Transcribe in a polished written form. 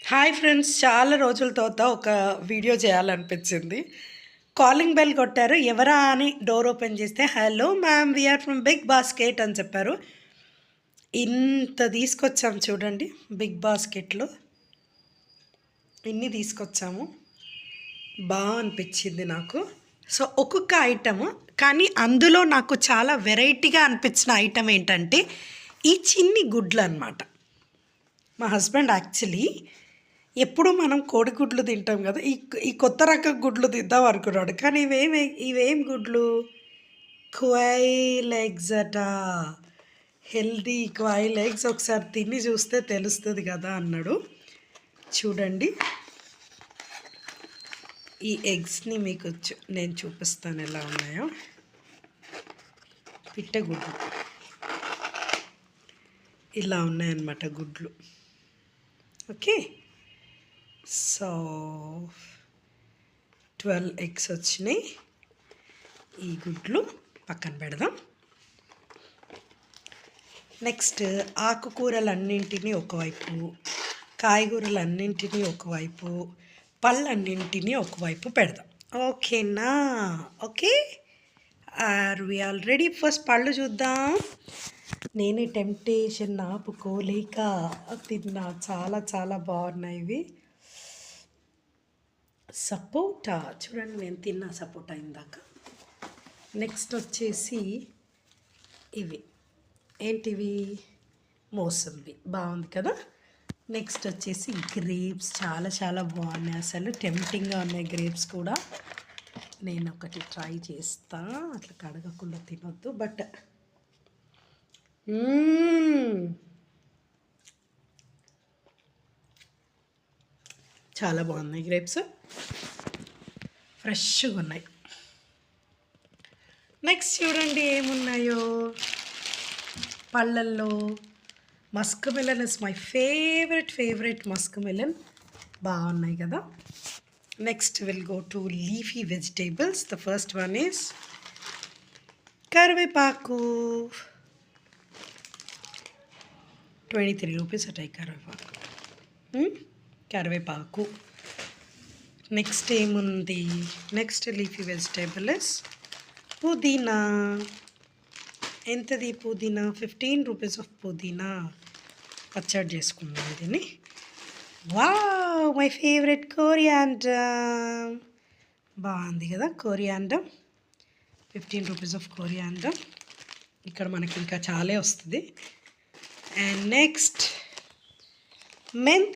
Hi friends, చాలా రోజుల తర్వాత ఒక వీడియో చేయాలనిపించింది. కాలింగ్ బెల్ కొట్టారు. ఎవరా అని డోర్ ఓపెన్ చేస్తే hello ma'am, we are from Big Basket అని చెప్పారు. ఇంత తీసుకొచ్చాము చూడండి, బిగ్ బాస్కెట్లో ఇన్ని తీసుకొచ్చాము. బాగా అనిపించింది నాకు. సో ఒక్కొక్క ఐటము, కానీ అందులో నాకు చాలా వెరైటీగా అనిపించిన ఐటమ్ ఏంటంటే ఈ చిన్ని గుడ్లు అన్నమాట. మా హస్బెండ్ యాక్చువల్లీ ఎప్పుడు మనం కోడిగుడ్లు తింటాం కదా, ఈ కొత్త రకం గుడ్లు తిందాం అనుకున్నాడు. కానీ ఇవేం గుడ్లు, క్వైల్ ఎగ్స్ అట. హెల్దీ క్వైల్ ఎగ్స్, ఒకసారి తిని చూస్తే తెలుస్తుంది కదా అన్నాడు. చూడండి, ఈ ఎగ్స్ని మీకు నేను చూపిస్తాను ఎలా ఉన్నాయో. పిట్టగుడ్లు ఇలా ఉన్నాయన్నమాట గుడ్లు. ఓకే, సో 12 ఎగ్స్ వచ్చినాయి. ఈ గుడ్లు పక్కన పెడదాం. నెక్స్ట్ ఆకుకూరలన్నింటినీ ఒకవైపు, కాయగూరలన్నింటినీ ఒకవైపు, పళ్ళన్నింటినీ ఒకవైపు పెడదాం. ఓకేనా? Okay, are we all ready? First పళ్ళు చూద్దాం. నేను టెంప్టేషన్ ఆపుకోలేక తిన్నా. చాలా చాలా బాగున్నాయి ఇవి. సపోటా చూడండి, నేను తిన్నా సపోటా ఇందాక. నెక్స్ట్ వచ్చేసి ఇవి ఏంటివి, మోసంబి. బాగుంది కదా. నెక్స్ట్ వచ్చేసి గ్రేప్స్, చాలా చాలా బాగున్నాయి. అసలు టెంప్టింగ్గా ఉన్నాయి గ్రేప్స్ కూడా. నేను ఒకటి ట్రై చేస్తా. అట్లా కడగకుండా తినొద్దు, బట్ చాలా బాగున్నాయి గ్రేప్స్, ఫ్రెష్గా ఉన్నాయి. నెక్స్ట్ చూడండి ఏమున్నాయో పళ్ళల్లో. Muskmelon is my favourite muskmelon. బాగున్నాయి కదా. Next will go to leafy vegetables. The first one is కరివేపాకు. 23 రూపీస్ అటాయి కరివేపాకు. నెక్స్ట్ ఏముంది, నెక్స్ట్ లీఫీ వెజిటేబుల్ ఇస్ పుదీనా. ఎంతది పుదీనా? 15 రూపీస్ ఆఫ్ పుదీనా. పచ్చడి చేసుకుందాం దీన్ని. Wow, my favourite coriander. బాగుంది కదా కోరియాండర్. 15 rupees of coriander. ఇక్కడ మనకి ఇంకా చాలే వస్తుంది. And next